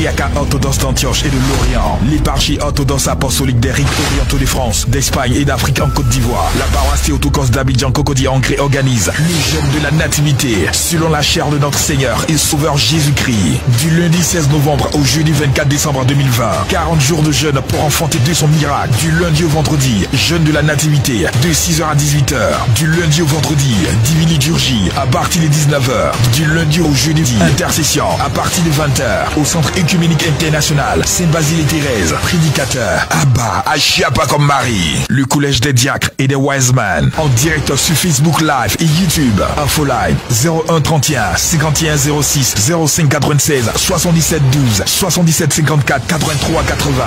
patriarcat orthodoxe d'Antioche et de l'Orient, l'éparchie orthodoxe apostolique des rites orientaux de France, d'Espagne et d'Afrique en Côte d'Ivoire, la paroisse Théotokos d'Abidjan Cocody Ancré organise le jeûne de la nativité selon la chair de notre Seigneur et Sauveur Jésus-Christ. Du lundi 16 novembre au jeudi 24 décembre 2020, 40 jours de jeûne pour enfanter de son miracle. Du lundi au vendredi, jeûne de la nativité de 6h à 18h. Du lundi au vendredi, divine liturgie à partir de 19h. Du lundi au jeudi, intercession à partir de 20h au Centre Écuménique International Sainte-Basile et Thérèse. Prédicateur Abba Achiapa comme Marie. Le Collège des Diacres et des Wise Men en direct sur Facebook Live et YouTube. Info Live 01 31 51 06 05 96 77 12 77 54 83 80.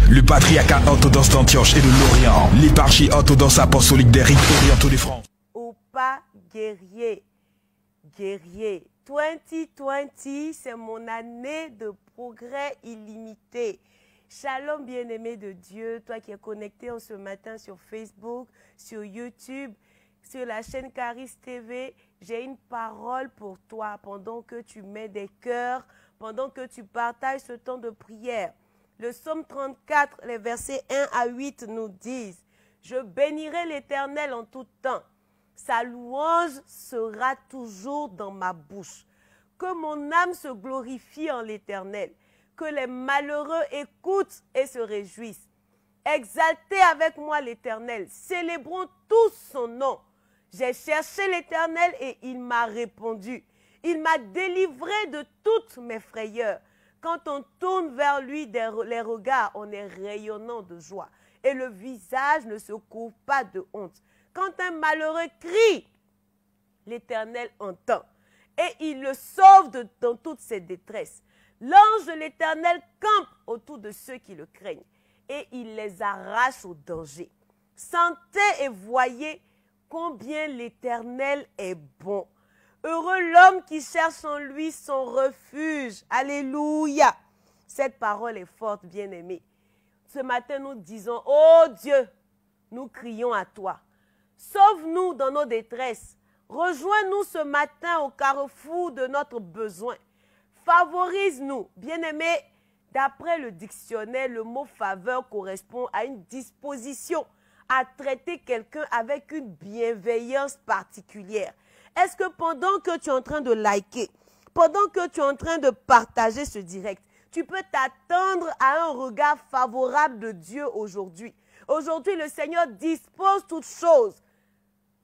Le patriarcat orthodoxe d'Antioche et de l'Orient, l'éparchie orthodoxe apostolique des rites orientaux de France. Ou pas guerrier, guerrier. 2020, c'est mon année de progrès illimité. Shalom bien-aimé de Dieu, toi qui es connecté en ce matin sur Facebook, sur YouTube, sur la chaîne Caris TV, j'ai une parole pour toi pendant que tu mets des cœurs, pendant que tu partages ce temps de prière. Le psaume 34, les versets 1 à 8 nous disent « Je bénirai l'Éternel en tout temps. Sa louange sera toujours dans ma bouche. Que mon âme se glorifie en l'Éternel. Que les malheureux écoutent et se réjouissent. Exaltez avec moi l'Éternel. Célébrons tous son nom. J'ai cherché l'Éternel et il m'a répondu. Il m'a délivré de toutes mes frayeurs. Quand on tourne vers lui les regards, on est rayonnant de joie. Et le visage ne se couvre pas de honte. Quand un malheureux crie, l'Éternel entend. Et il le sauve dans toutes ses détresses. L'ange de l'Éternel campe autour de ceux qui le craignent. Et il les arrache au danger. Sentez et voyez combien l'Éternel est bon. Heureux l'homme qui cherche en lui son refuge. Alléluia. Cette parole est forte, bien-aimée. Ce matin, nous disons, oh Dieu, nous crions à toi. Sauve-nous dans nos détresses. Rejoins-nous ce matin au carrefour de notre besoin. Favorise-nous. Bien-aimés, d'après le dictionnaire, le mot faveur correspond à une disposition à traiter quelqu'un avec une bienveillance particulière. Est-ce que pendant que tu es en train de liker, pendant que tu es en train de partager ce direct, tu peux t'attendre à un regard favorable de Dieu aujourd'hui? Aujourd'hui, le Seigneur dispose toutes choses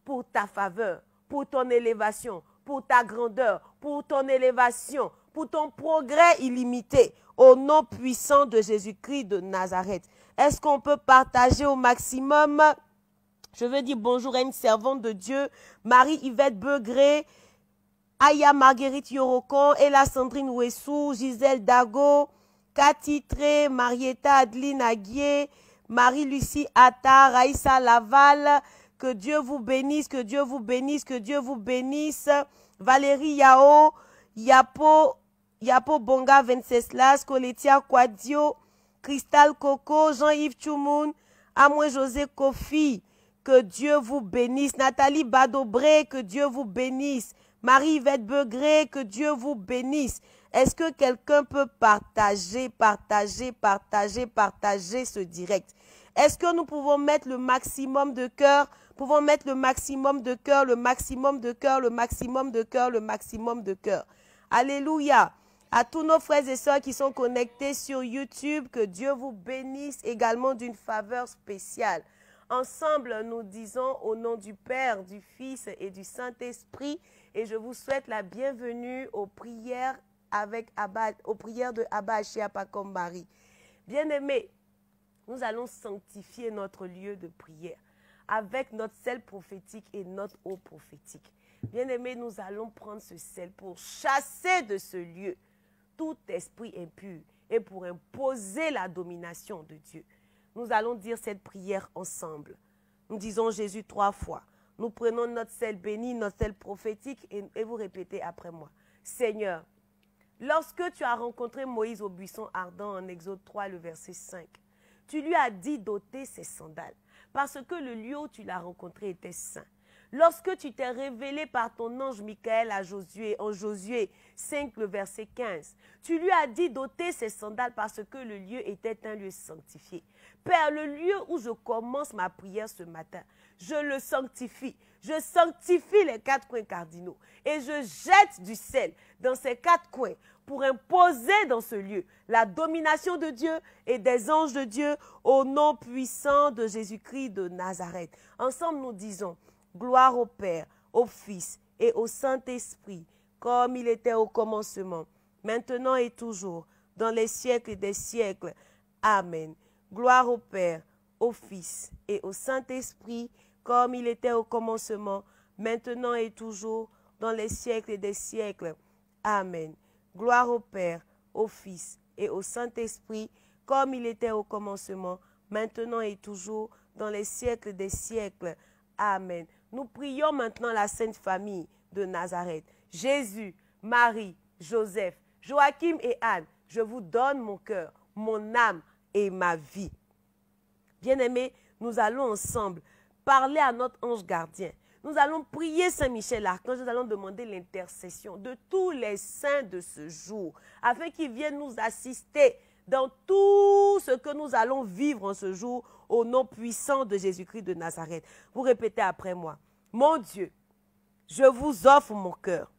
pour ta faveur, pour ton élévation, pour ta grandeur, pour ton élévation, pour ton progrès illimité, au nom puissant de Jésus-Christ de Nazareth. Est-ce qu'on peut partager au maximum? Je veux dire bonjour à une servante de Dieu, Marie-Yvette Begré, Aya Marguerite Yorokon, Ella Sandrine Ouessou, Gisèle Dago, Cathy Tré, Marietta Adeline Aguier, Marie-Lucie Atta, Raïssa Laval. Que Dieu vous bénisse, que Dieu vous bénisse, que Dieu vous bénisse. Valérie Yao, Yapo Bonga Venceslas, Coletia Quadio, Cristal Coco, Jean-Yves Tchoumoun, Amoué José Kofi. Que Dieu vous bénisse. Nathalie Badobré, que Dieu vous bénisse. Marie-Yvette Begré, que Dieu vous bénisse. Est-ce que quelqu'un peut partager ce direct? Est-ce que nous pouvons mettre le maximum de cœur? Pouvons mettre le maximum de cœur, le maximum de cœur, le maximum de cœur, le maximum de cœur. Alléluia. À tous nos frères et sœurs qui sont connectés sur YouTube, que Dieu vous bénisse également d'une faveur spéciale. Ensemble, nous disons au nom du Père, du Fils et du Saint-Esprit, et je vous souhaite la bienvenue aux prières de Abba Achiapa comme Marie. Bien-aimés, nous allons sanctifier notre lieu de prière avec notre sel prophétique et notre eau prophétique. Bien-aimés, nous allons prendre ce sel pour chasser de ce lieu tout esprit impur et pour imposer la domination de Dieu. Nous allons dire cette prière ensemble. Nous disons Jésus 3 fois. Nous prenons notre sel béni, notre sel prophétique et vous répétez après moi. Seigneur, lorsque tu as rencontré Moïse au buisson ardent en Exode 3, le verset 5, tu lui as dit d'ôter ses sandales parce que le lieu où tu l'as rencontré était saint. Lorsque tu t'es révélé par ton ange Michael à Josué, en Josué 5, le verset 15, tu lui as dit d'ôter ses sandales parce que le lieu était un lieu sanctifié. Père, le lieu où je commence ma prière ce matin, je le sanctifie. Je sanctifie les 4 coins cardinaux et je jette du sel dans ces 4 coins pour imposer dans ce lieu la domination de Dieu et des anges de Dieu au nom puissant de Jésus-Christ de Nazareth. Ensemble, nous disons, gloire au Père, au Fils et au Saint-Esprit, comme il était au commencement, maintenant et toujours, dans les siècles des siècles. Amen. Gloire au Père, au Fils et au Saint-Esprit, comme il était au commencement, maintenant et toujours, dans les siècles des siècles. Amen. Gloire au Père, au Fils et au Saint-Esprit, comme il était au commencement, maintenant et toujours, dans les siècles des siècles. Amen. Nous prions maintenant la Sainte Famille de Nazareth. Jésus, Marie, Joseph, Joachim et Anne, je vous donne mon cœur, mon âme et ma vie. Bien-aimés, nous allons ensemble parler à notre ange gardien. Nous allons prier Saint-Michel l'Archange, nous allons demander l'intercession de tous les saints de ce jour, afin qu'ils viennent nous assister dans tout ce que nous allons vivre en ce jour, au nom puissant de Jésus-Christ de Nazareth. Vous répétez après moi. Mon Dieu, je vous offre mon cœur,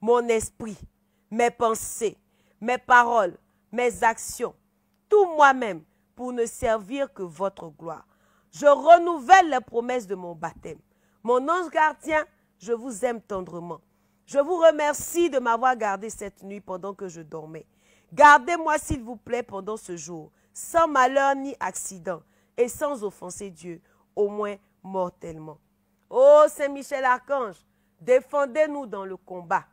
mon esprit, mes pensées, mes paroles, mes actions, tout moi-même, pour ne servir que votre gloire. Je renouvelle les promesses de mon baptême. Mon ange gardien, je vous aime tendrement. Je vous remercie de m'avoir gardé cette nuit pendant que je dormais. Gardez-moi, s'il vous plaît, pendant ce jour, sans malheur ni accident, et sans offenser Dieu, au moins mortellement. Ô Saint-Michel Archange, défendez-nous dans le combat,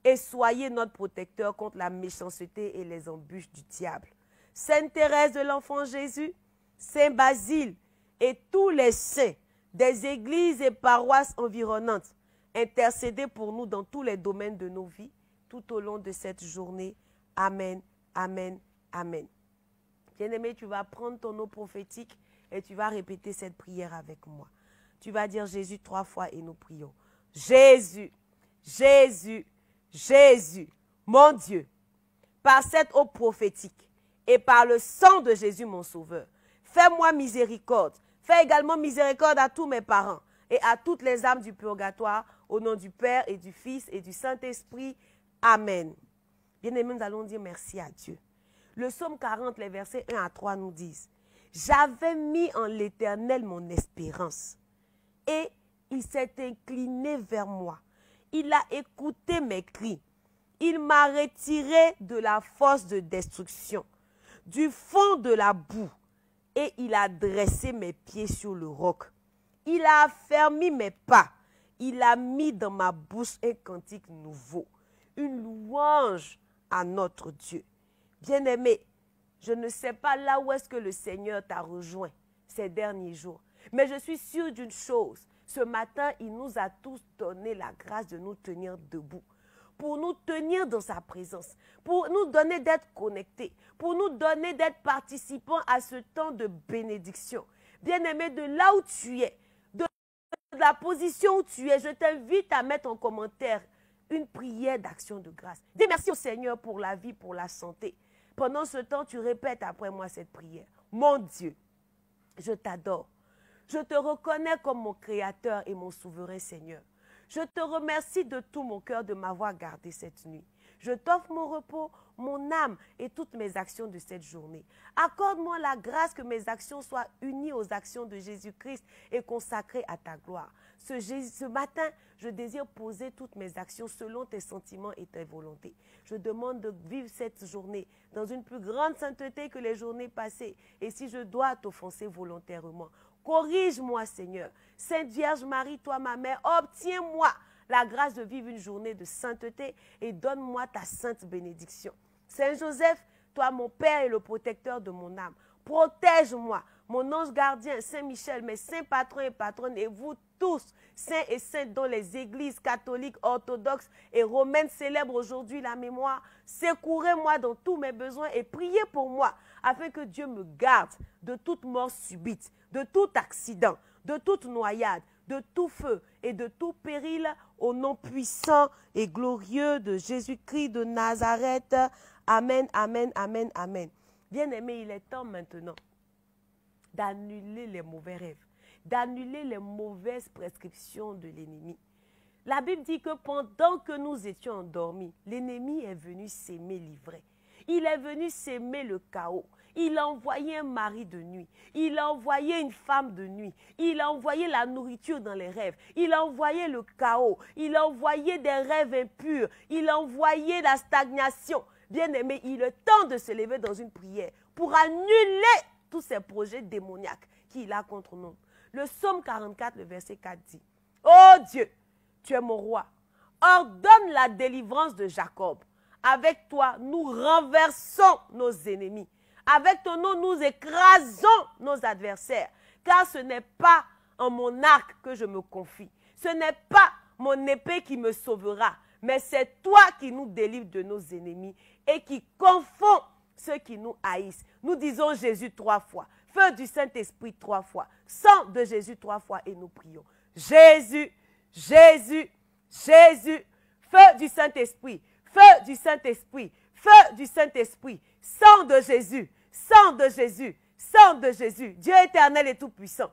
et soyez notre protecteur contre la méchanceté et les embûches du diable. Sainte Thérèse de l'Enfant Jésus, Saint Basile et tous les saints des églises et paroisses environnantes, intercédez pour nous dans tous les domaines de nos vies, tout au long de cette journée. Amen, amen, amen. Bien-aimé, tu vas prendre ton eau prophétique et tu vas répéter cette prière avec moi. Tu vas dire Jésus 3 fois et nous prions. Jésus, Jésus, Jésus, mon Dieu, par cette eau prophétique et par le sang de Jésus, mon Sauveur, fais-moi miséricorde. Fais également miséricorde à tous mes parents et à toutes les âmes du purgatoire, au nom du Père et du Fils et du Saint-Esprit. Amen. Bien-aimés, nous allons dire merci à Dieu. Le psaume 40, les versets 1 à 3 nous disent « J'avais mis en l'Éternel mon espérance, et il s'est incliné vers moi. Il a écouté mes cris. Il m'a retiré de la fosse de destruction, du fond de la boue, et il a dressé mes pieds sur le roc. Il a affermi mes pas. Il a mis dans ma bouche un cantique nouveau, une louange à notre Dieu. » Bien-aimé, je ne sais pas là où est-ce que le Seigneur t'a rejoint ces derniers jours, mais je suis sûre d'une chose. Ce matin, il nous a tous donné la grâce de nous tenir debout, pour nous tenir dans sa présence, pour nous donner d'être connectés, pour nous donner d'être participants à ce temps de bénédiction. Bien-aimé, de là où tu es, de la position où tu es, je t'invite à mettre en commentaire une prière d'action de grâce. Dis merci au Seigneur pour la vie, pour la santé. Pendant ce temps, tu répètes après moi cette prière. Mon Dieu, je t'adore. Je te reconnais comme mon Créateur et mon souverain Seigneur. Je te remercie de tout mon cœur de m'avoir gardé cette nuit. Je t'offre mon repos, mon âme et toutes mes actions de cette journée. Accorde-moi la grâce que mes actions soient unies aux actions de Jésus-Christ et consacrées à ta gloire. Ce matin, je désire poser toutes mes actions selon tes sentiments et tes volontés. Je demande de vivre cette journée dans une plus grande sainteté que les journées passées. Et si je dois t'offenser volontairement, corrige-moi, Seigneur. Sainte Vierge Marie, toi ma mère, obtiens-moi la grâce de vivre une journée de sainteté et donne-moi ta sainte bénédiction. Saint Joseph, toi mon Père et le protecteur de mon âme, protège-moi, mon ange gardien, Saint Michel, mes saints patrons et patronnes, et vous tous, saints et saintes dont les églises catholiques, orthodoxes et romaines célèbrent aujourd'hui la mémoire, secourez-moi dans tous mes besoins et priez pour moi, afin que Dieu me garde de toute mort subite, de tout accident, de toute noyade, de tout feu et de tout péril, au nom puissant et glorieux de Jésus-Christ de Nazareth. Amen, amen, amen, amen. Bien-aimés, il est temps maintenant d'annuler les mauvais rêves, d'annuler les mauvaises prescriptions de l'ennemi. La Bible dit que pendant que nous étions endormis, l'ennemi est venu s'aimer l'ivraie. Il est venu s'aimer le chaos. Il a envoyé un mari de nuit. Il a envoyé une femme de nuit. Il a envoyé la nourriture dans les rêves. Il a envoyé le chaos. Il a envoyé des rêves impurs. Il a envoyé la stagnation. Bien-aimé, il est temps de se lever dans une prière pour annuler tous ces projets démoniaques qu'il a contre nous. Le psaume 44, le verset 4 dit, « Oh Dieu, tu es mon roi. Ordonne la délivrance de Jacob. Avec toi, nous renversons nos ennemis. Avec ton nom, nous écrasons nos adversaires. Car ce n'est pas en mon arc que je me confie. Ce n'est pas mon épée qui me sauvera. Mais c'est toi qui nous délivres de nos ennemis et qui confond ceux qui nous haïssent. » Nous disons Jésus 3 fois. Feu du Saint-Esprit 3 fois. Sang de Jésus 3 fois et nous prions. Jésus, Jésus, Jésus. Feu du Saint-Esprit. Feu du Saint-Esprit. Feu du Saint-Esprit. Sang de Jésus. Sang de Jésus. Sang de Jésus. Dieu éternel et tout-puissant.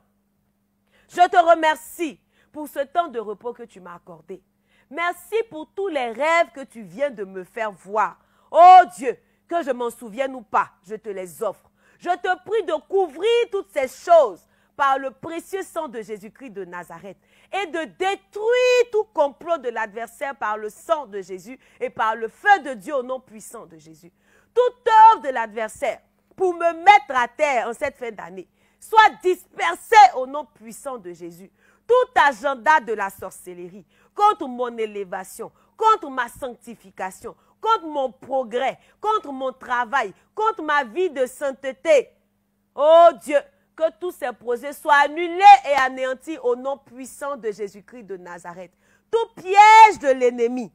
Je te remercie pour ce temps de repos que tu m'as accordé. Merci pour tous les rêves que tu viens de me faire voir. Oh Dieu, que je m'en souvienne ou pas, je te les offre. Je te prie de couvrir toutes ces choses par le précieux sang de Jésus-Christ de Nazareth et de détruire tout complot de l'adversaire par le sang de Jésus et par le feu de Dieu au nom puissant de Jésus. Toute œuvre de l'adversaire pour me mettre à terre en cette fin d'année soit dispersée au nom puissant de Jésus. Tout agenda de la sorcellerie contre mon élévation, contre ma sanctification, contre mon progrès, contre mon travail, contre ma vie de sainteté. Oh Dieu, que tous ces projets soient annulés et anéantis au nom puissant de Jésus-Christ de Nazareth. Tout piège de l'ennemi,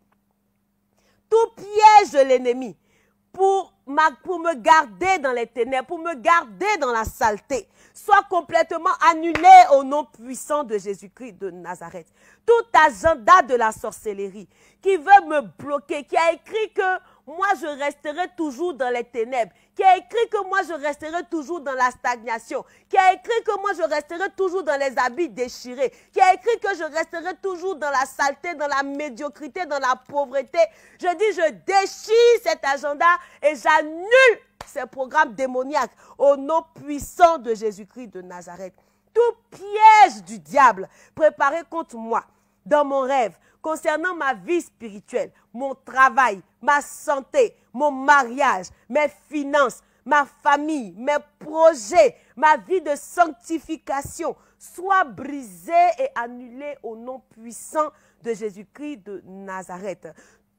pour me garder dans les ténèbres, pour me garder dans la saleté, soit complètement annulé au nom puissant de Jésus-Christ de Nazareth. Tout agenda de la sorcellerie qui veut me bloquer, qui a écrit que moi je resterai toujours dans les ténèbres, qui a écrit que moi je resterai toujours dans la stagnation, qui a écrit que moi je resterai toujours dans les habits déchirés, qui a écrit que je resterai toujours dans la saleté, dans la médiocrité, dans la pauvreté. Je dis, je déchire cet agenda et j'annule ces programmes démoniaques au nom puissant de Jésus-Christ de Nazareth. Tout piège du diable préparé contre moi dans mon rêve, concernant ma vie spirituelle, mon travail, ma santé, mon mariage, mes finances, ma famille, mes projets, ma vie de sanctification, soit brisé et annulé au nom puissant de Jésus-Christ de Nazareth.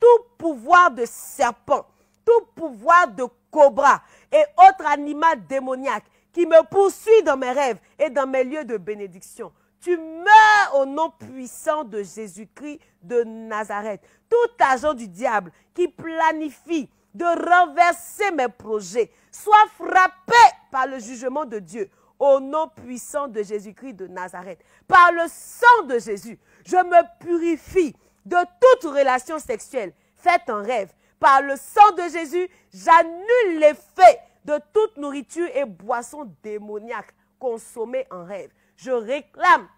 Tout pouvoir de serpent, tout pouvoir de cobra et autres animal démoniaque qui me poursuit dans mes rêves et dans mes lieux de bénédiction, tu meurs au nom puissant de Jésus-Christ de Nazareth. Tout agent du diable qui planifie de renverser mes projets soit frappé par le jugement de Dieu au nom puissant de Jésus-Christ de Nazareth. Par le sang de Jésus, je me purifie de toute relation sexuelle faite en rêve. Par le sang de Jésus, j'annule l'effet de toute nourriture et boisson démoniaque consommée en rêve. Je réclame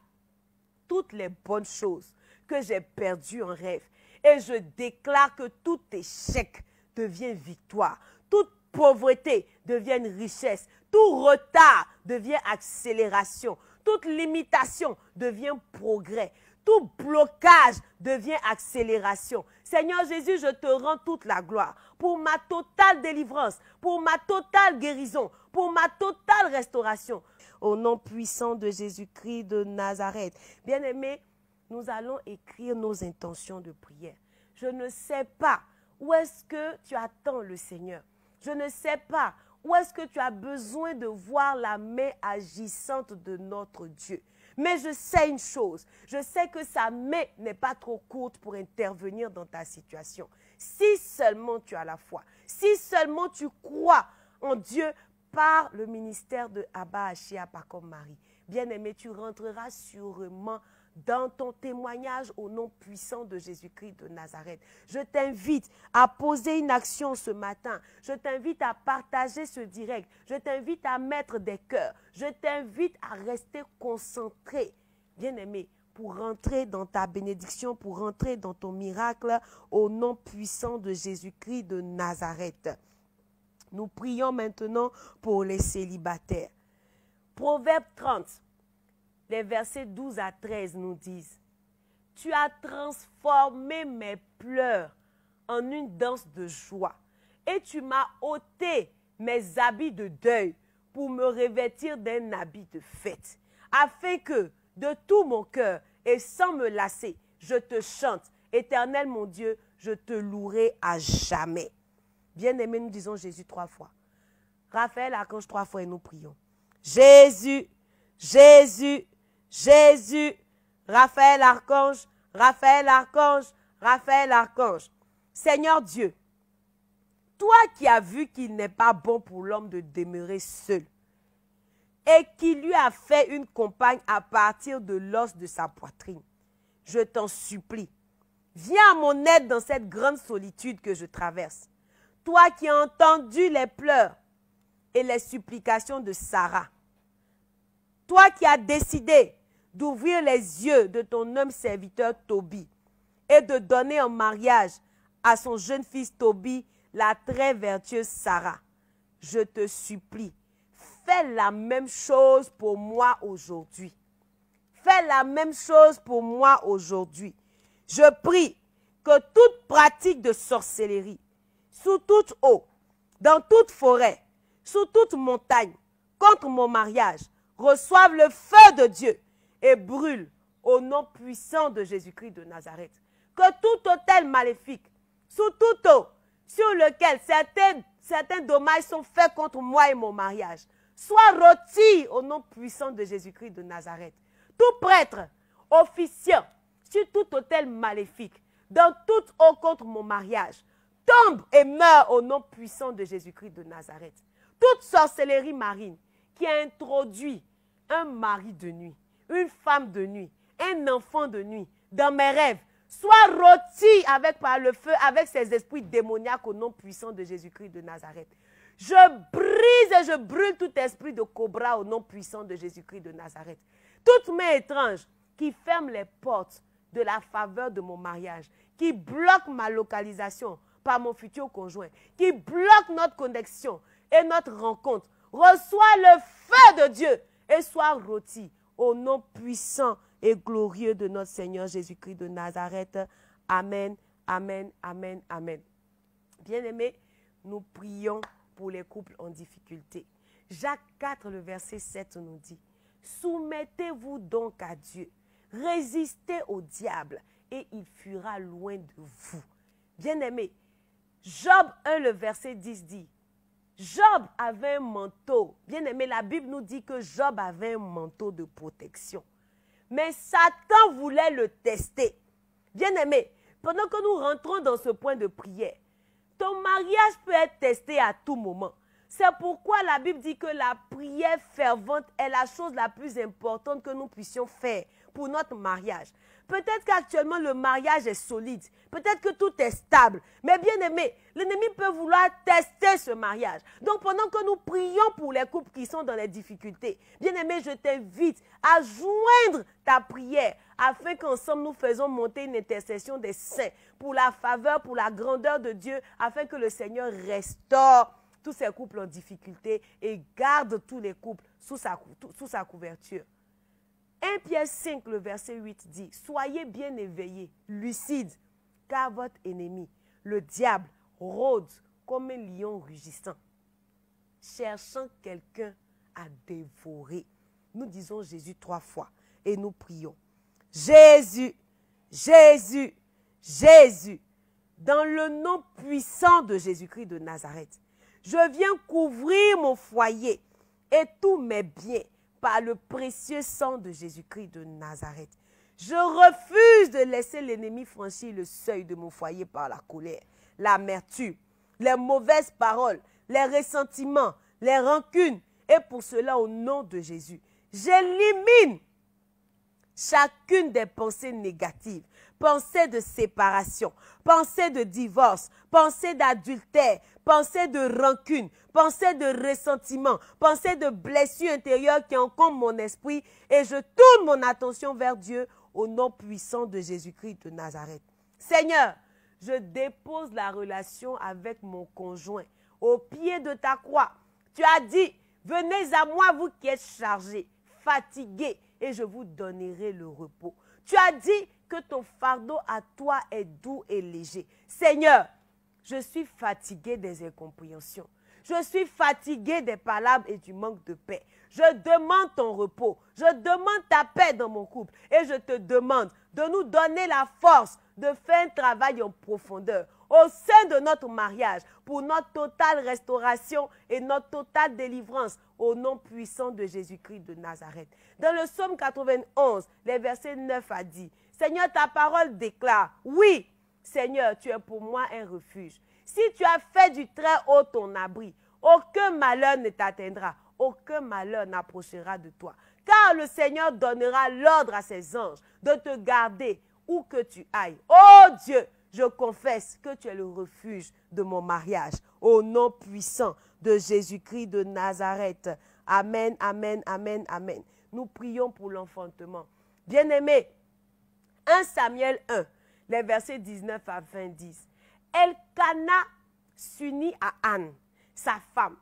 toutes les bonnes choses que j'ai perdues en rêve. Et je déclare que tout échec devient victoire. Toute pauvreté devient richesse. Tout retard devient accélération. Toute limitation devient progrès. Tout blocage devient accélération. Seigneur Jésus, je te rends toute la gloire pour ma totale délivrance, pour ma totale guérison, pour ma totale restauration. Au nom puissant de Jésus-Christ de Nazareth. Bien-aimés, nous allons écrire nos intentions de prière. Je ne sais pas où est-ce que tu attends le Seigneur. Je ne sais pas où est-ce que tu as besoin de voir la main agissante de notre Dieu. Mais je sais une chose, je sais que sa main n'est pas trop courte pour intervenir dans ta situation. Si seulement tu as la foi, si seulement tu crois en Dieu par le ministère de Abba Ashia Pakom Marie, bien-aimé, tu rentreras sûrement dans ton témoignage au nom puissant de Jésus-Christ de Nazareth. Je t'invite à poser une action ce matin. Je t'invite à partager ce direct. Je t'invite à mettre des cœurs. Je t'invite à rester concentré, bien-aimé, pour rentrer dans ta bénédiction, pour rentrer dans ton miracle au nom puissant de Jésus-Christ de Nazareth. Nous prions maintenant pour les célibataires. Proverbe 30, les versets 12 à 13 nous disent: Tu as transformé mes pleurs en une danse de joie et tu m'as ôté mes habits de deuil pour me revêtir d'un habit de fête, afin que, de tout mon cœur et sans me lasser, je te chante. Éternel mon Dieu, je te louerai à jamais. Bien-aimés, nous disons Jésus 3 fois. Raphaël Archange 3 fois et nous prions. Jésus, Jésus, Jésus, Raphaël Archange, Raphaël Archange, Raphaël Archange. Seigneur Dieu, toi qui as vu qu'il n'est pas bon pour l'homme de demeurer seul et qui lui a fait une compagne à partir de l'os de sa poitrine, je t'en supplie, viens à mon aide dans cette grande solitude que je traverse. Toi qui as entendu les pleurs et les supplications de Sarah, toi qui as décidé d'ouvrir les yeux de ton homme serviteur Tobie et de donner en mariage à son jeune fils Tobie la très vertueuse Sarah, je te supplie, fais la même chose pour moi aujourd'hui. Fais la même chose pour moi aujourd'hui. Je prie que toute pratique de sorcellerie, sous toute eau, dans toute forêt, sous toute montagne, contre mon mariage, reçoive le feu de Dieu et brûle au nom puissant de Jésus-Christ de Nazareth. Que tout autel maléfique, sous toute eau, sur lequel certains dommages sont faits contre moi et mon mariage, soit rôti au nom puissant de Jésus-Christ de Nazareth. Tout prêtre, officiant, sur tout autel maléfique, dans toute eau contre mon mariage, tombe et meurt au nom puissant de Jésus-Christ de Nazareth. Toute sorcellerie marine qui a introduit un mari de nuit, une femme de nuit, un enfant de nuit dans mes rêves, soit rôti par le feu avec ces esprits démoniaques au nom puissant de Jésus-Christ de Nazareth. Je brise et je brûle tout esprit de cobra au nom puissant de Jésus-Christ de Nazareth. Toute main étrange qui ferme les portes de la faveur de mon mariage, qui bloque ma localisation par mon futur conjoint, qui bloque notre connexion et notre rencontre, reçois le feu de Dieu et sois rôti au nom puissant et glorieux de notre Seigneur Jésus-Christ de Nazareth. Amen, amen, amen, amen. Bien-aimés, nous prions pour les couples en difficulté. Jacques 4, le verset 7 nous dit: soumettez-vous donc à Dieu, résistez au diable et il fuira loin de vous. Bien-aimés, Job 1, le verset 10 dit: Job avait un manteau. Bien-aimé, la Bible nous dit que Job avait un manteau de protection. Mais Satan voulait le tester. Bien-aimé, pendant que nous rentrons dans ce point de prière, ton mariage peut être testé à tout moment. C'est pourquoi la Bible dit que la prière fervente est la chose la plus importante que nous puissions faire pour notre mariage. Peut-être qu'actuellement le mariage est solide, peut-être que tout est stable, mais bien aimé, l'ennemi peut vouloir tester ce mariage. Donc pendant que nous prions pour les couples qui sont dans les difficultés, bien aimé, je t'invite à joindre ta prière afin qu'ensemble nous faisons monter une intercession des saints pour la faveur, pour la grandeur de Dieu, afin que le Seigneur restaure tous ces couples en difficulté et garde tous les couples sous sa couverture. 1 Pierre 5, le verset 8 dit: soyez bien éveillés, lucides, car votre ennemi, le diable, rôde comme un lion rugissant, cherchant quelqu'un à dévorer. Nous disons Jésus 3 fois et nous prions: Jésus, Jésus, Jésus, dans le nom puissant de Jésus-Christ de Nazareth, je viens couvrir mon foyer et tous mes biens par le précieux sang de Jésus-Christ de Nazareth. Je refuse de laisser l'ennemi franchir le seuil de mon foyer par la colère, l'amertume, les mauvaises paroles, les ressentiments, les rancunes. Et pour cela, au nom de Jésus, j'élimine chacune des pensées négatives, pensées de séparation, pensées de divorce, pensées d'adultère, pensées de rancune, pensées de ressentiment, pensées de blessures intérieures qui encombrent mon esprit et je tourne mon attention vers Dieu au nom puissant de Jésus-Christ de Nazareth. Seigneur, je dépose la relation avec mon conjoint au pied de ta croix. Tu as dit, venez à moi vous qui êtes chargés, fatigués, et je vous donnerai le repos. Tu as dit que ton fardeau à toi est doux et léger. Seigneur, je suis fatigué des incompréhensions. Je suis fatigué des palabres et du manque de paix. Je demande ton repos. Je demande ta paix dans mon couple. Et je te demande de nous donner la force de faire un travail en profondeur au sein de notre mariage pour notre totale restauration et notre totale délivrance au nom puissant de Jésus-Christ de Nazareth. Dans le psaume 91, les versets 9 à 10, Seigneur, ta parole déclare, oui, Seigneur, tu es pour moi un refuge. Si tu as fait du très haut ton abri, aucun malheur ne t'atteindra, aucun malheur n'approchera de toi. Car le Seigneur donnera l'ordre à ses anges de te garder où que tu ailles. Oh Dieu, je confesse que tu es le refuge de mon mariage. Au nom puissant de Jésus-Christ de Nazareth. Amen, amen, amen, amen. Nous prions pour l'enfantement. Bien-aimés, 1 Samuel 1, les versets 19 à 20 disent, Elkana s'unit à Anne, sa femme,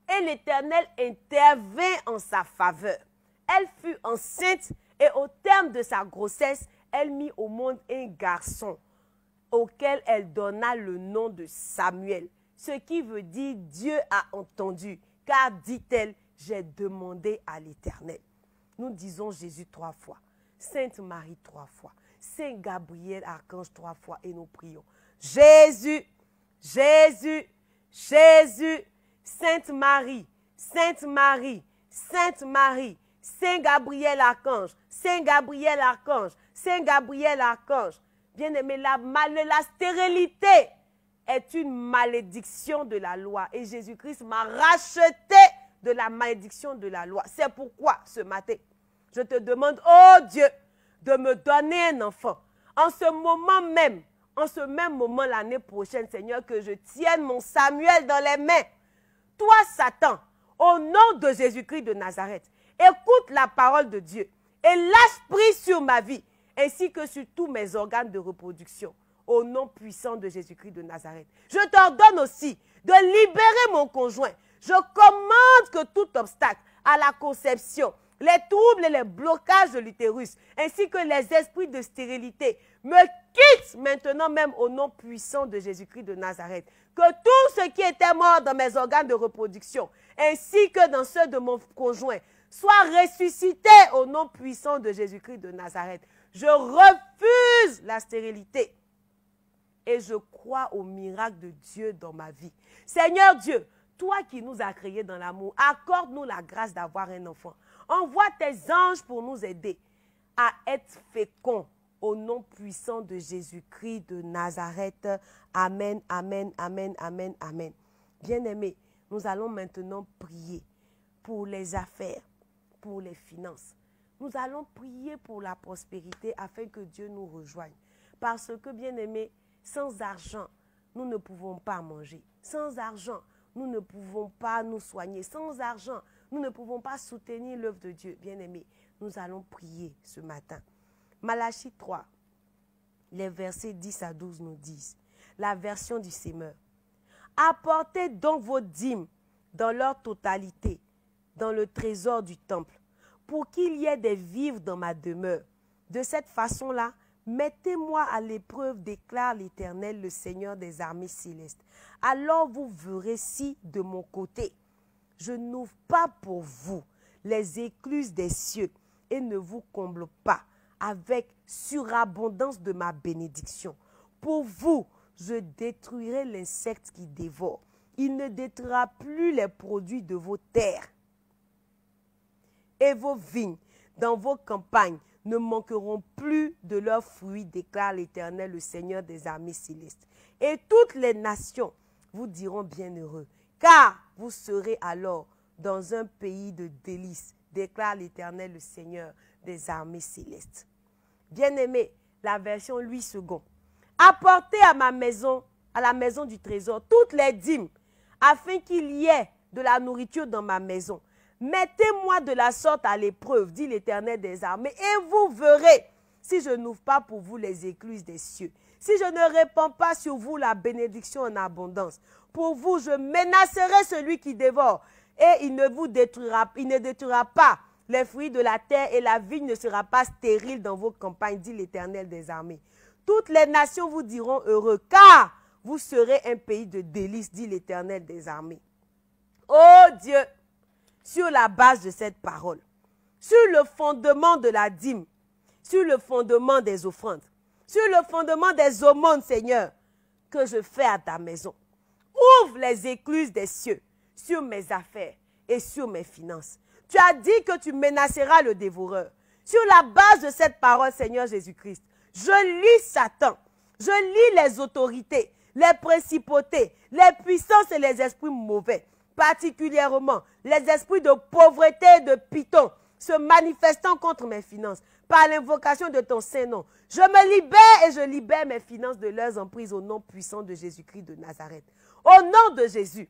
et l'Éternel intervint en sa faveur. Elle fut enceinte et au terme de sa grossesse, elle mit au monde un garçon auquel elle donna le nom de Samuel, ce qui veut dire Dieu a entendu, car dit-elle, j'ai demandé à l'Éternel. Nous disons Jésus 3 fois, Sainte Marie 3 fois, Saint Gabriel, archange 3 fois et nous prions. Jésus, Jésus, Jésus, Sainte Marie, Sainte Marie, Sainte Marie, Saint Gabriel archange, Saint Gabriel archange, Saint Gabriel archange. Bien-aimé, la stérilité est une malédiction de la loi et Jésus-Christ m'a racheté de la malédiction de la loi. C'est pourquoi ce matin, je te demande, oh Dieu, de me donner un enfant. En ce moment même, en ce même moment l'année prochaine, Seigneur, que je tienne mon Samuel dans les mains. Toi, Satan, au nom de Jésus-Christ de Nazareth, écoute la parole de Dieu et lâche prise sur ma vie, ainsi que sur tous mes organes de reproduction, au nom puissant de Jésus-Christ de Nazareth. Je t'ordonne aussi de libérer mon conjoint. Je commande que tout obstacle à la conception, les troubles et les blocages de l'utérus, ainsi que les esprits de stérilité, me quittent maintenant même au nom puissant de Jésus-Christ de Nazareth. Que tout ce qui était mort dans mes organes de reproduction, ainsi que dans ceux de mon conjoint, soit ressuscité au nom puissant de Jésus-Christ de Nazareth. Je refuse la stérilité et je crois au miracle de Dieu dans ma vie. Seigneur Dieu, toi qui nous as créés dans l'amour, accorde-nous la grâce d'avoir un enfant. Envoie tes anges pour nous aider à être féconds au nom puissant de Jésus-Christ de Nazareth. Amen, amen, amen, amen, amen. Bien-aimés, nous allons maintenant prier pour les affaires, pour les finances. Nous allons prier pour la prospérité afin que Dieu nous rejoigne. Parce que, bien-aimés, sans argent, nous ne pouvons pas manger. Sans argent, nous ne pouvons pas nous soigner. Sans argent, nous ne pouvons pas soutenir l'œuvre de Dieu. Bien-aimés, nous allons prier ce matin. Malachie 3, les versets 10 à 12 nous disent, la version du Semeur. Apportez donc vos dîmes dans leur totalité, dans le trésor du temple, pour qu'il y ait des vivres dans ma demeure. De cette façon-là, mettez-moi à l'épreuve, déclare l'Éternel, le Seigneur des armées célestes. Alors vous verrez si, de mon côté, je n'ouvre pas pour vous les écluses des cieux et ne vous comble pas avec surabondance de ma bénédiction. Pour vous, je détruirai l'insecte qui dévore. Il ne détruira plus les produits de vos terres. Et vos vignes dans vos campagnes ne manqueront plus de leurs fruits, déclare l'Éternel, le Seigneur des armées célestes. Et toutes les nations vous diront bienheureux, car vous serez alors dans un pays de délices, déclare l'Éternel, le Seigneur des armées célestes. Bien-aimé, la version Louis II. Apportez à ma maison, à la maison du trésor, toutes les dîmes, afin qu'il y ait de la nourriture dans ma maison. Mettez-moi de la sorte à l'épreuve, dit l'Éternel des armées, et vous verrez si je n'ouvre pas pour vous les écluses des cieux. Si je ne répands pas sur vous la bénédiction en abondance, pour vous, je menacerai celui qui dévore, et il ne détruira pas les fruits de la terre, et la vigne ne sera pas stérile dans vos campagnes, dit l'Éternel des armées. Toutes les nations vous diront heureux, car vous serez un pays de délices, dit l'Éternel des armées. Oh Dieu, sur la base de cette parole, sur le fondement de la dîme, sur le fondement des offrandes, sur le fondement des aumônes, Seigneur, que je fais à ta maison. Ouvre les écluses des cieux sur mes affaires et sur mes finances. Tu as dit que tu menaceras le dévoreur. Sur la base de cette parole, Seigneur Jésus-Christ, je lis Satan, je lis les autorités, les principautés, les puissances et les esprits mauvais, particulièrement les esprits de pauvreté et de python, se manifestant contre mes finances, par l'invocation de ton Saint-Nom. Je me libère et je libère mes finances de leurs emprises au nom puissant de Jésus-Christ de Nazareth. Au nom de Jésus,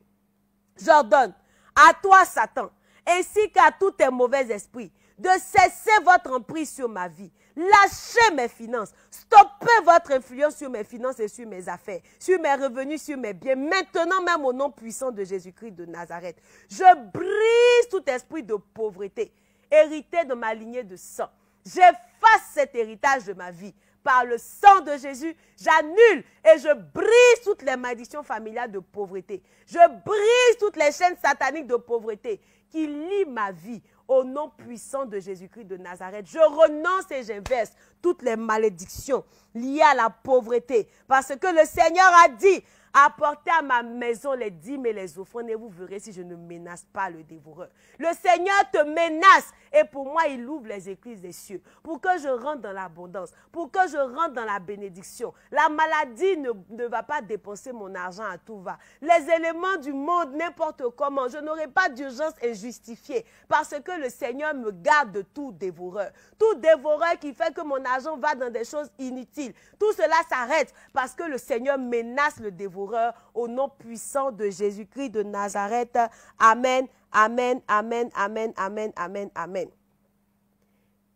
j'ordonne à toi, Satan, ainsi qu'à tous tes mauvais esprits, de cesser votre emprise sur ma vie. Lâchez mes finances. Stoppez votre influence sur mes finances et sur mes affaires, sur mes revenus, sur mes biens. Maintenant même au nom puissant de Jésus-Christ de Nazareth. Je brise tout esprit de pauvreté, hérité de ma lignée de sang. J'efface cet héritage de ma vie. Par le sang de Jésus, j'annule et je brise toutes les malédictions familiales de pauvreté. Je brise toutes les chaînes sataniques de pauvreté qui lient ma vie au nom puissant de Jésus-Christ de Nazareth. Je renonce et j'inverse toutes les malédictions liées à la pauvreté. Parce que le Seigneur a dit, apportez à ma maison les dîmes et les offrandes et vous verrez si je ne menace pas le dévoreur. Le Seigneur te menace et pour moi, il ouvre les écluses des cieux pour que je rentre dans l'abondance, pour que je rentre dans la bénédiction. La maladie ne va pas dépenser mon argent à tout va. Les éléments du monde, n'importe comment, je n'aurai pas d'urgence injustifiée parce que le Seigneur me garde de tout dévoreur. Tout dévoreur qui fait que mon argent va dans des choses inutiles. Tout cela s'arrête parce que le Seigneur menace le dévoreur au nom puissant de Jésus-Christ de Nazareth. Amen, amen, amen, amen, amen, amen, amen.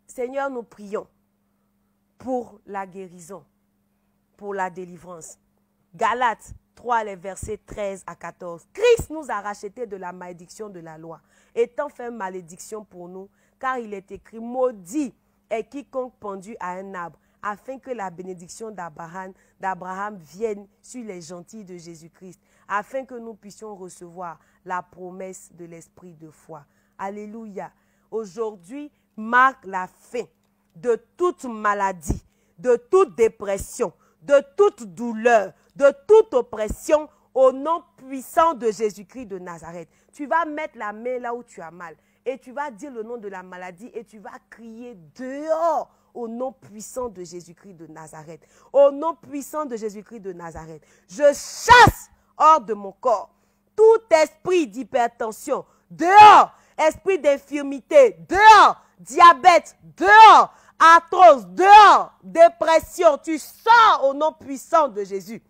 Seigneur, nous prions pour la guérison, pour la délivrance. Galates 3, les versets 13 à 14. Christ nous a rachetés de la malédiction de la loi, étant fait malédiction pour nous, car il est écrit, maudit est quiconque pendu à un arbre, afin que la bénédiction d'Abraham vienne sur les gentils de Jésus-Christ, afin que nous puissions recevoir la promesse de l'esprit de foi. Alléluia. Aujourd'hui marque la fin de toute maladie, de toute dépression, de toute douleur, de toute oppression au nom puissant de Jésus-Christ de Nazareth. Tu vas mettre la main là où tu as mal et tu vas dire le nom de la maladie et tu vas crier dehors au nom puissant de Jésus-Christ de Nazareth. Au nom puissant de Jésus-Christ de Nazareth. Je chasse hors de mon corps tout esprit d'hypertension. Dehors, esprit d'infirmité. Dehors, diabète. Dehors, arthrose. Dehors, dépression. Tu sors au nom puissant de Jésus.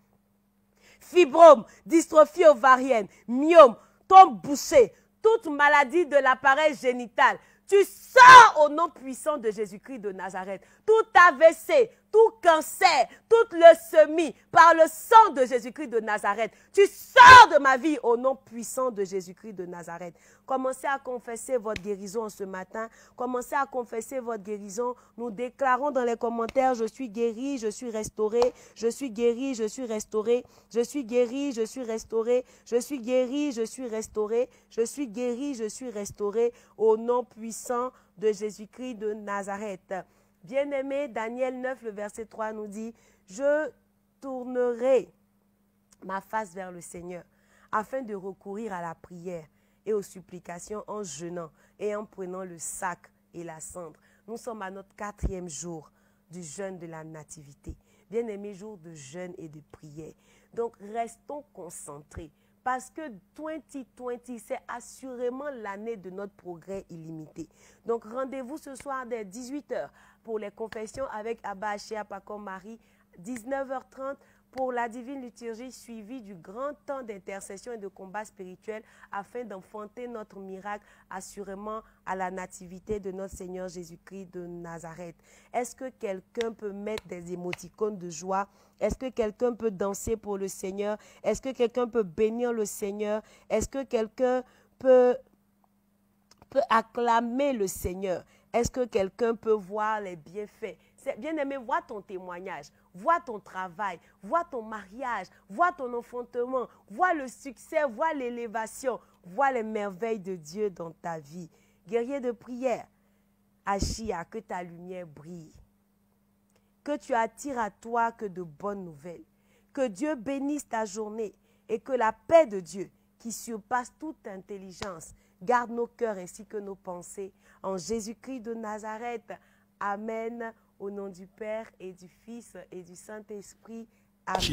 Fibrome, dystrophie ovarienne, myome, trompe bouchée, toute maladie de l'appareil génital. Tu sors au nom puissant de Jésus-Christ de Nazareth. Tout AVC, tout cancer, toute leucémie, par le sang de Jésus-Christ de Nazareth. Tu sors de ma vie au nom puissant de Jésus-Christ de Nazareth. Commencez à confesser votre guérison ce matin. Commencez à confesser votre guérison. Nous déclarons dans les commentaires, je suis guéri, je suis restauré. Je suis guéri, je suis restauré. Je suis guéri, je suis restauré. Je suis guéri, je suis restauré. Je suis guéri, je suis restauré. Au nom puissant de Jésus-Christ de Nazareth. Bien-aimé, Daniel 9, le verset 3 nous dit, « Je tournerai ma face vers le Seigneur afin de recourir à la prière et aux supplications en jeûnant et en prenant le sac et la cendre. » Nous sommes à notre 4e jour du jeûne de la nativité. Bien-aimé, jour de jeûne et de prière. Donc, restons concentrés. Parce que 2020, c'est assurément l'année de notre progrès illimité. Donc, rendez-vous ce soir dès 18 h pour les confessions avec Abba Ashia Pacom Marie, 19 h 30 pour la divine liturgie suivie du grand temps d'intercession et de combat spirituel afin d'enfanter notre miracle assurément à la nativité de notre Seigneur Jésus-Christ de Nazareth. Est-ce que quelqu'un peut mettre des émoticônes de joie? Est-ce que quelqu'un peut danser pour le Seigneur? Est-ce que quelqu'un peut bénir le Seigneur? Est-ce que quelqu'un peut acclamer le Seigneur? Est-ce que quelqu'un peut voir les bienfaits? Bien-aimé, vois ton témoignage, vois ton travail, vois ton mariage, vois ton enfantement, vois le succès, vois l'élévation, vois les merveilles de Dieu dans ta vie. Guerrier de prière, Ashia, que ta lumière brille, que tu attires à toi que de bonnes nouvelles, que Dieu bénisse ta journée et que la paix de Dieu, qui surpasse toute intelligence, garde nos cœurs ainsi que nos pensées. En Jésus-Christ de Nazareth, Amen. Au nom du Père et du Fils et du Saint-Esprit.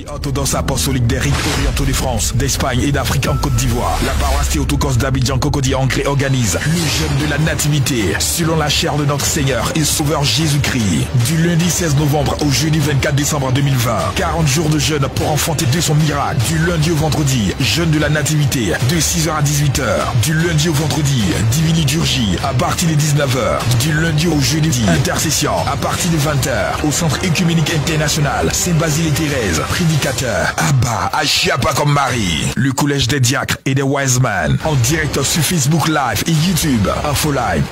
Orthodoxe apostolique des rites orientaux de France, d'Espagne et d'Afrique en Côte d'Ivoire. La paroisse Théotokos d'Abidjan Cocody Ancré organise le jeûne de la nativité selon la chair de notre Seigneur et Sauveur Jésus-Christ. Du lundi 16 novembre au jeudi 24 décembre 2020. 40 jours de jeûne pour enfanter de son miracle. Du lundi au vendredi, jeûne de la nativité de 6 h à 18 h. Du lundi au vendredi, divine liturgie à partir de 19 h. Du lundi au jeudi, intercession à partir de 20 h. Au Centre Écuménique International Sainte-Basile et Thérèse. Prédicateur Abba Ashia Pacom Marie, le collège des diacres et des wise men, en direct sur Facebook Live et YouTube. Info Live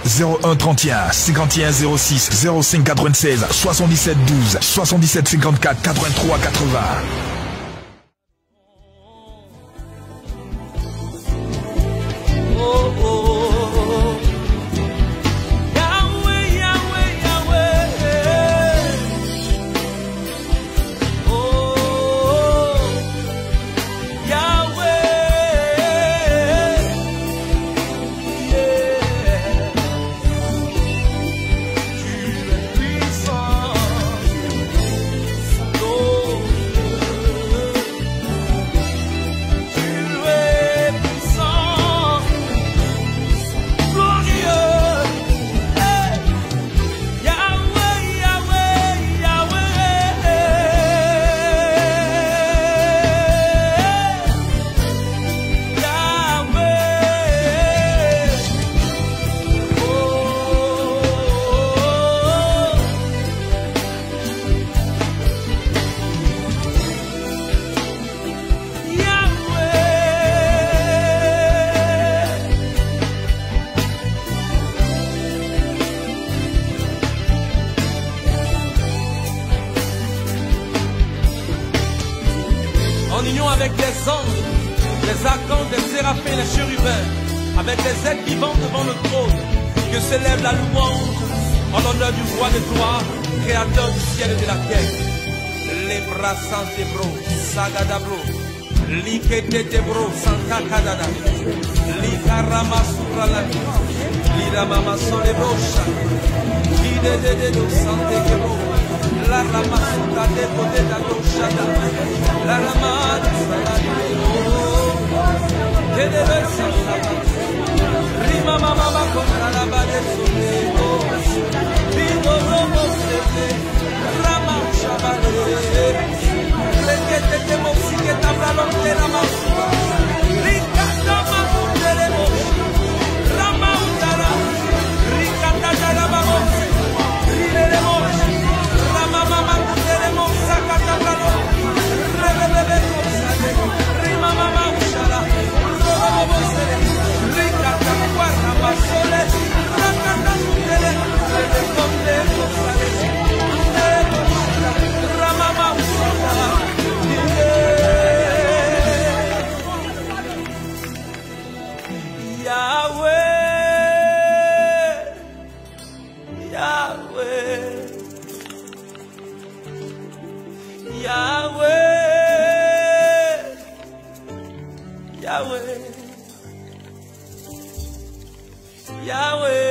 01 31 51 06 05 96 77 12 77 54 83 80. Avec les anges, les archanges, les séraphins, les chérubins, avec les êtres vivants devant le trône, que s'élève la louange en l'honneur du roi de gloire, créateur du ciel et de la terre. Les bras santebro, sagadabro, liketebro, santakadada, likarama suralani, liramama solebrocha, lidededo santekebro. La rama suta de bodega doshada, la rama de versa, rima mama contra la bade solego, vivo robo sete, rama chabale, requete te moxi que tabla longe la masua, ricata masunderemo, rama undara, ricata la babosi, riveremo. Mama, tenemos sacata bravo, rebebe cosale, rima mama ushala, robo sele, ricata guarda basole, racata sundele, rebe conde cosale, rama mama ushala, Yahweh, Yahweh. Yahweh, Yahweh, Yahweh.